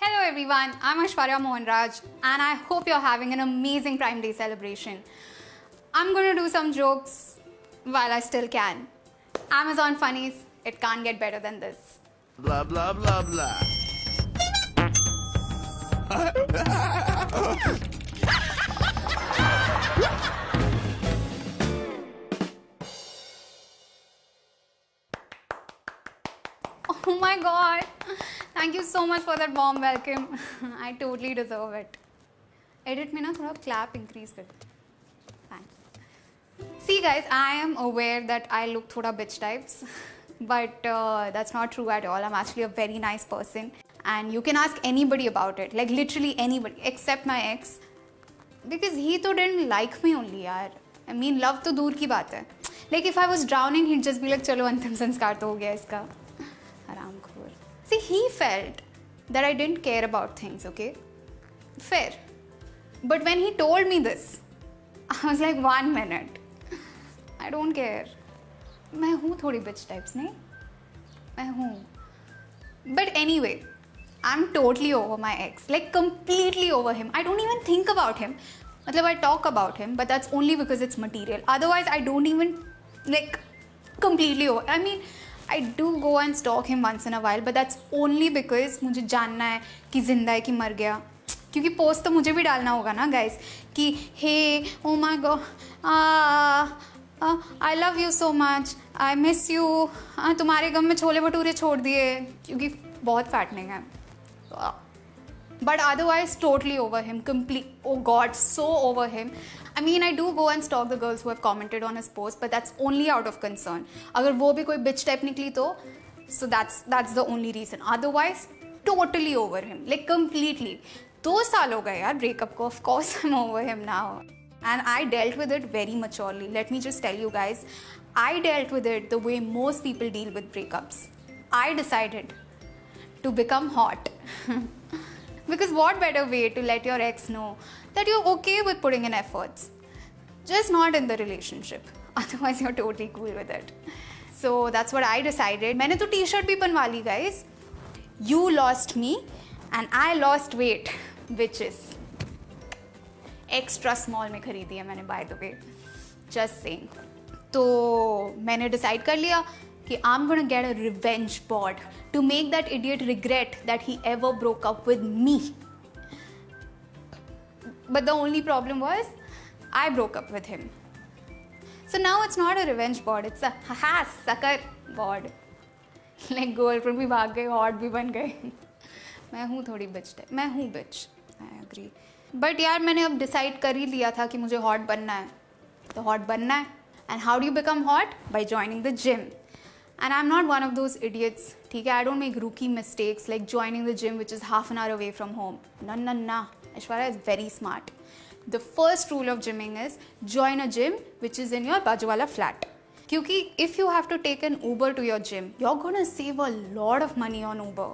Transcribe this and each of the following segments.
Hello everyone, I'm Aishwarya Mohanraj and I hope you're having an amazing Prime Day celebration. I'm gonna do some jokes while I still can. Amazon funnies, it can't get better than this. Blah blah blah blah. Oh my god, thank you so much for that warm welcome. I totally deserve it. Edit में ना थोड़ा clap increase कर दे. Thanks. See guys, I am aware that I look thoda bitch types, but that's not true at all. I'm actually a very nice person, and you can ask anybody about it, like literally anybody except my ex, because he तो didn't like me only यार. I mean love तो दूर की बात है. Like if I was drowning, he'd just be like चलो अंतिम संस्कार तो हो गया इसका. Haramkhor. See, he felt that I didn't care about things, okay? Fair. But when he told me this, I was like, 1 minute. I don't care. मैं हूँ थोड़ी bitch types, नहीं? मैं हूँ. But anyway, I'm totally over my ex. Like completely over him. I don't even think about him. मतलब I talk about him, but that's only because it's material. Otherwise, I don't even like completely over. I mean, I do go and stalk him once in a while, but that's only because मुझे जानना है कि जिंदा है कि मर गया. क्योंकि पोस्ट तो मुझे भी डालना होगा ना गाइस कि hey oh my god I love you so much, I miss you, तुम्हारे गम में छोले भटूरे छोड़ दिए, क्योंकि बहुत फैटनिंग है. But otherwise, totally over him, complete. Oh God, so over him. I mean, I do go and stalk the girls who have commented on his post, but that's only out of concern. अगर वो भी कोई bitch type निकली तो, so that's the only reason. Otherwise, totally over him, like completely. 2 साल हो गए यार breakup को. Of course, I'm over him now, and I dealt with it very maturely. Let me just tell you guys, I dealt with it the way most people deal with breakups. I decided to become hot. Because what better way to let your ex know that you're okay with putting in efforts, just not in the relationship. Otherwise, you're totally cool with it. So that's what I decided. मैंने तो t-shirt भी बनवा ली guys. You lost me and I lost weight, which is extra small में खरीदी है मैंने by the way. Just saying. तो मैंने decide कर लिया कि I'm gonna get a revenge board to make that idiot regret that he ever broke up with me. But the only problem was I broke up with him. So now it's not a revenge board, it's a haha sucker board. Like girlfriend भी भाग गए, hot भी बन गए. मैं हूँ थोड़ी bitch type. मैं हूँ bitch. I agree. But यार मैंने अब decide कर ही लिया था कि मुझे hot बनना है. तो hot बनना है. And how do you become hot? By joining the gym. And I'm not one of those idiots, ठीक है? I don't make rookie mistakes like joining the gym which is half an hour away from home. No. Aishwarya is very smart. The first rule of gymming is join a gym which is in your बाजू वाला flat. क्योंकि if you have to take an Uber to your gym, you're gonna save a lot of money on Uber.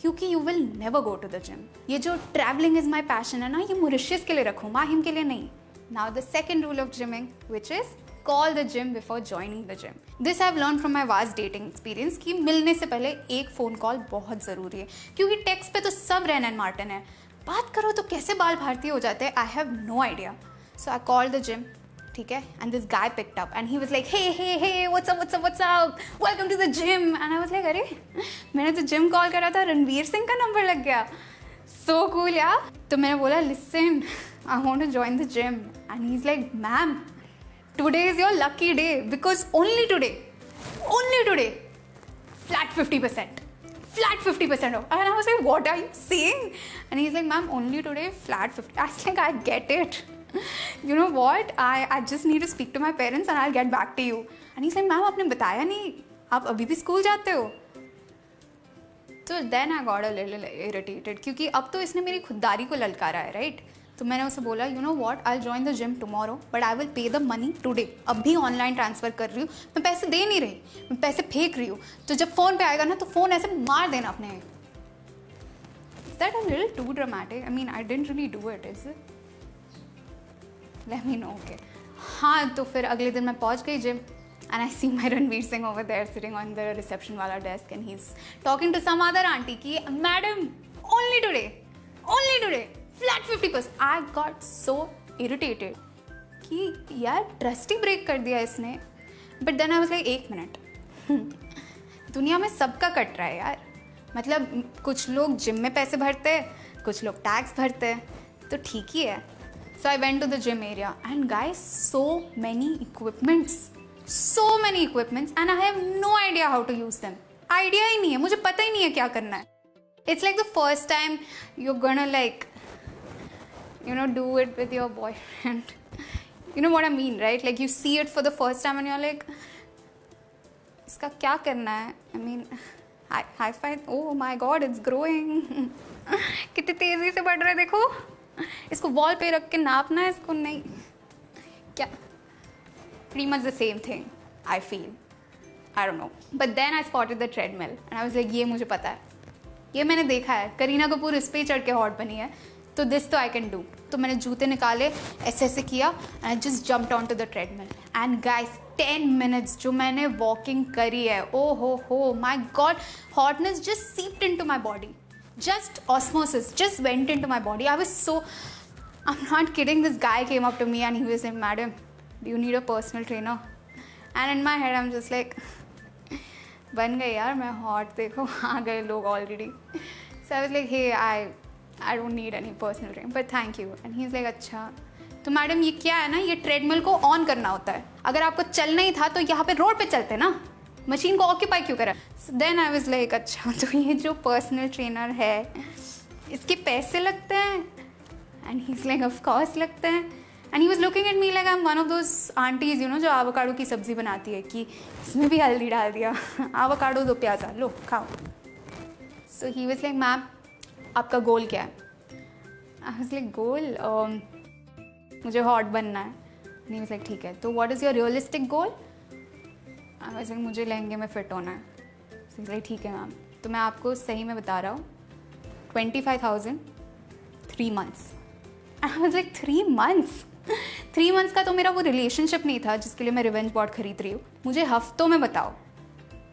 क्योंकि you will never go to the gym. ये जो traveling is my passion है ना, ये Mauritius के लिए रखो, माहिम के लिए नहीं. Now the second rule of gymming, which is call the gym before joining the gym. This I've learned from my vast dating experience कि मिलने से पहले एक फ़ोन कॉल बहुत ज़रूरी है, क्योंकि टेक्स्ट पे तो सब रैन एंड मार्टिन है, बात करो तो कैसे बाल भारतीय हो जाते हैं. I have no idea. So I called the gym, ठीक है, and this guy picked up and he was like hey what's up welcome to the gym. And I was like अरे मैंने तो जिम कॉल करा था, रणवीर सिंह का number लग गया. So cool यार. तो मैंने बोला listen, I want to join the gym. And he's like ma'am, today is your lucky day because only today, flat 50% off. And I was like, what are you saying? And he's like, ma'am, only today, flat 50. I was like, I get it. You know what? I just need to speak to my parents and I'll get back to you. And he's like, ma'am, आपने बताया नहीं, आप अभी भी school जाते हो? तो then I got a little irritated क्योंकि अब तो इसने मेरी खुददारी को ललकारा है, right? तो मैंने उसे बोला you know what, I join the gym tomorrow but I will pay the money today. अभी ऑनलाइन ट्रांसफ़र कर रही हूँ, मैं पैसे दे नहीं रही, मैं पैसे फेंक रही हूँ. तो जब फ़ोन पे आएगा ना तो फ़ोन ऐसे मार देना अपने. Is that a little too dramatic? I mean I didn't really do it. Is let me know. Okay हाँ, तो फिर अगले दिन मैं पहुँच गई gym and I see my Ranveer Singh over there sitting on the reception wala desk and he's talking to some other auntie ki madam only today, flat 50%. I got so irritated कि यार trust ही break कर दिया इसने. But then I was like एक minute, दुनिया में सबका cut रहा है यार. मतलब कुछ लोग जिम में पैसे भरते हैं, कुछ लोग टैक्स भरते हैं, तो ठीक ही है. So I went to the gym area and guys, so many equipments and I have no idea how to use them. Idea ही नहीं है, मुझे पता ही नहीं है क्या करना है. It's like the first time you gonna like do it with your boyfriend. You know what I mean, right? Like you see it for the first time and you're like, इसका क्या करना है? I mean, high five. Oh my God, it's growing. कितनी तेजी से बढ़ रहा है देखो. इसको वॉल पे रख के नापना है, इसको नहीं. क्या? Pretty much the same thing, I feel. I don't know. But then I spotted the treadmill and I was like, ये मुझे पता है. ये मैंने देखा है. करीना कपूर इस पे चढ़ के हॉट बनी है. तो दिस तो आई कैन डू. तो मैंने जूते निकाले, ऐसे किया and I just jumped on to the treadmill. And guys 10 minutes जो मैंने वॉकिंग करी है, oh ho my god, hotness just seeped in to my body. Just osmosis just went in to my body. I was so, I am not kidding, this guy came up to me and he was like, madam do you need a personal trainer? And in my head I am just like, बन गई यार मैं hot, देखो आ गए लोग already. So I was like, hey I don't need any personal training, but thank you. And he's like, अच्छा तो मैडम ये क्या है ना, ये ट्रेडमिल को ऑन करना होता है. अगर आपको चलना ही था तो यहाँ पे रोड पे चलते ना, मशीन को ऑक्यूपाई क्यों करा? देन आई वाज लाइक, अच्छा तो ये जो पर्सनल ट्रेनर है इसके पैसे लगते हैं? And he is like, of course लगते हैं. And he was looking at me like I am one of those aunties जो एवोकाडो की सब्जी बनाती है कि इसमें भी हल्दी डाल दिया, एवोकाडो दो प्याजा लो खाओ. सो ही वाज लाइक, मैम आपका गोल क्या है? आई वाज लाइक, गोल मुझे हॉट बनना है. एंड ही वाज लाइक, ठीक है तो what is your realistic goal? I was like, मुझे लहंगे में फिट होना है. सो लाइक, ठीक है मैम, तो मैं आपको सही में बता रहा हूँ, 25,000 3 months. I was like, 3 months? 3 months का तो मेरा वो रिलेशनशिप नहीं था जिसके लिए मैं रिवेंज बॉर्ड खरीद रही हूँ, मुझे हफ्तों में बताओ.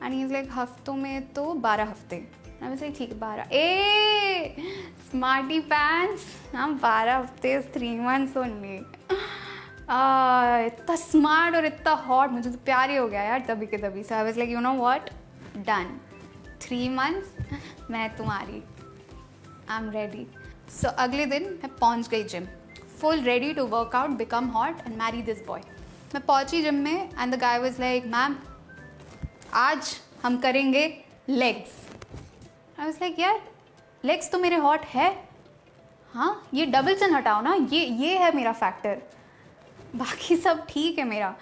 एंड ही इज़ लाइक, हफ्तों में तो 12 हफ्ते. मैं वैसे ठीक है 12. स्मार्टी पैंट्स, हाँ 12 हफ्ते, 3 months ओनली. इतना स्मार्ट और इतना हॉट, मुझे तो प्यार ही हो गया यार तभी के तभी. So I was like, you know what, done. 3 months मैं तुम्हारी, आई एम रेडी. सो अगले दिन मैं पहुंच गई gym, full ready to work out, become hot and marry this boy. मैं पहुंची जिम में and the guy was like, ma'am आज हम करेंगे लेग्स. आई वाज लाइक, यार लेग्स तो मेरे हॉट है. हाँ ये डबल चिन हटाओ ना, ये है मेरा फैक्टर, बाकी सब ठीक है मेरा,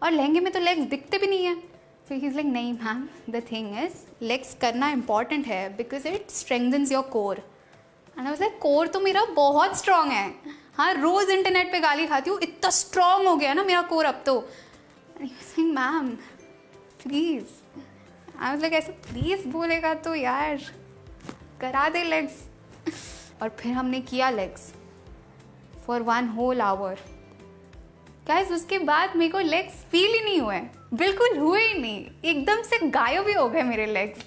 और लहंगे में तो लेग्स दिखते भी नहीं है. सो ही इज़ लाइक, नहीं ma'am the thing is legs करना इंपॉर्टेंट है because it strengthens your core. And I was like, core तो मेरा बहुत स्ट्रॉन्ग है. हाँ रोज़ इंटरनेट पे गाली खाती हूँ, इतना स्ट्रॉन्ग हो गया ना मेरा कोर अब तो. And he was like, ma'am please. I was like, ऐसे प्लीज़ बोलेगा तो यार करा दे लेग्स. और फिर हमने किया legs for 1 whole hour. Guys उसके बाद मेरे को लेग्स फील ही नहीं हुए, बिल्कुल हुए ही नहीं, एकदम से गायब ही हो गए मेरे legs.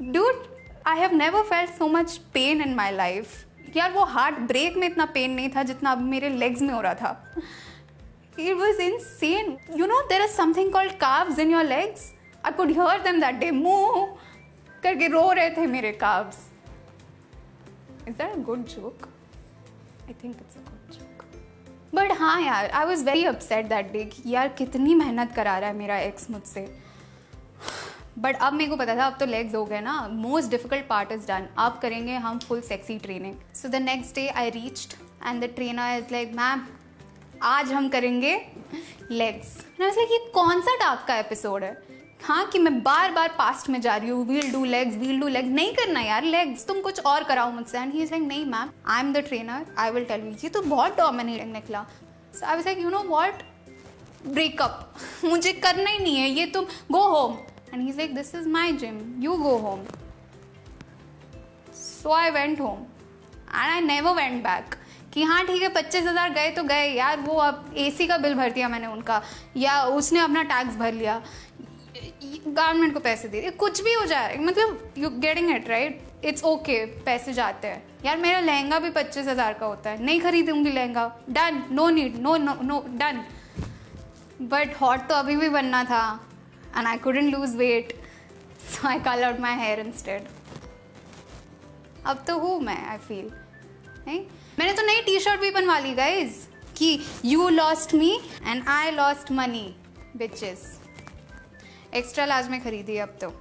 Dude I have never felt so much pain in my life. यार वो हार्ट ब्रेक में इतना पेन नहीं था जितना अब मेरे लेग्स में हो रहा था. It was insane. You know there is something called calves in your legs. I could hear them that day. मुँह करके रो रहे थे मेरे calves. Is that a good joke? I think it's a good joke. But हाँ यार, I was very upset that day कि यार कितनी मेहनत करा रहा है मेरा एक्स मुझसे. बट अब मेरे को पता था अब तो लेग्स हो गए ना, most difficult part is done. अब करेंगे हम full sexy training. So the next day I reached and the trainer is like, ma'am आज हम करेंगे लेग्स. मैं लाइक, ये कौन सा डार्क का एपिसोड है? हाँ कि मैं बार बार पास्ट में जा रही हूँ, वील डू लेग्स. नहीं करना यार लेग्स, तुम कुछ और कराओ मुझसे. एंड ही इज लाइक, नहीं ma'am I am the trainer, I will tell you. ये तो बहुत डोमिनेटिंग निकला. So I was like, you know what, breakup, मुझे करना ही नहीं है ये, तुम go home. And he is like, this is my gym, you go home. So I went home and I never went back. कि हाँ ठीक है 25,000 गए तो गए यार, वो अब AC का बिल भर दिया मैंने उनका, या उसने अपना टैक्स भर लिया, गवर्नमेंट को पैसे दे दिए, कुछ भी हो जाए, मतलब you getting it right. It's okay, पैसे जाते हैं यार। मेरा लहंगा भी 25,000 का होता है, नहीं खरीदूंगी lehenga, done, no need, no no no, done. But hot तो अभी भी बनना था and I couldn't lose weight, so I coloured my hair instead. अब तो हूँ मैं, आई फील। नहीं, मैंने तो नई टी शर्ट भी बनवा ली गाइज कि you lost me and I lost money bitches. Extra large में खरीदी अब तो।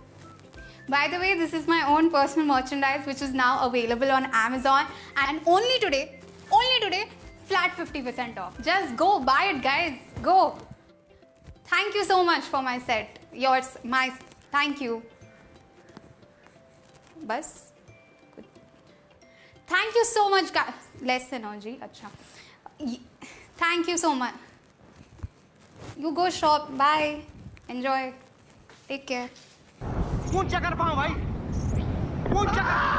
By the way, this is my own personal merchandise which is now available on Amazon and only today, flat 50% off. Just go buy it, guys. Go. Thank you so much for my set. Thank you. बस. Thank you so much, guys. Less energy. अच्छा. Thank you so much. You go shop. Bye. Enjoy. Take care. ऊंचा कर पाऊं भाई, ऊंचा कर।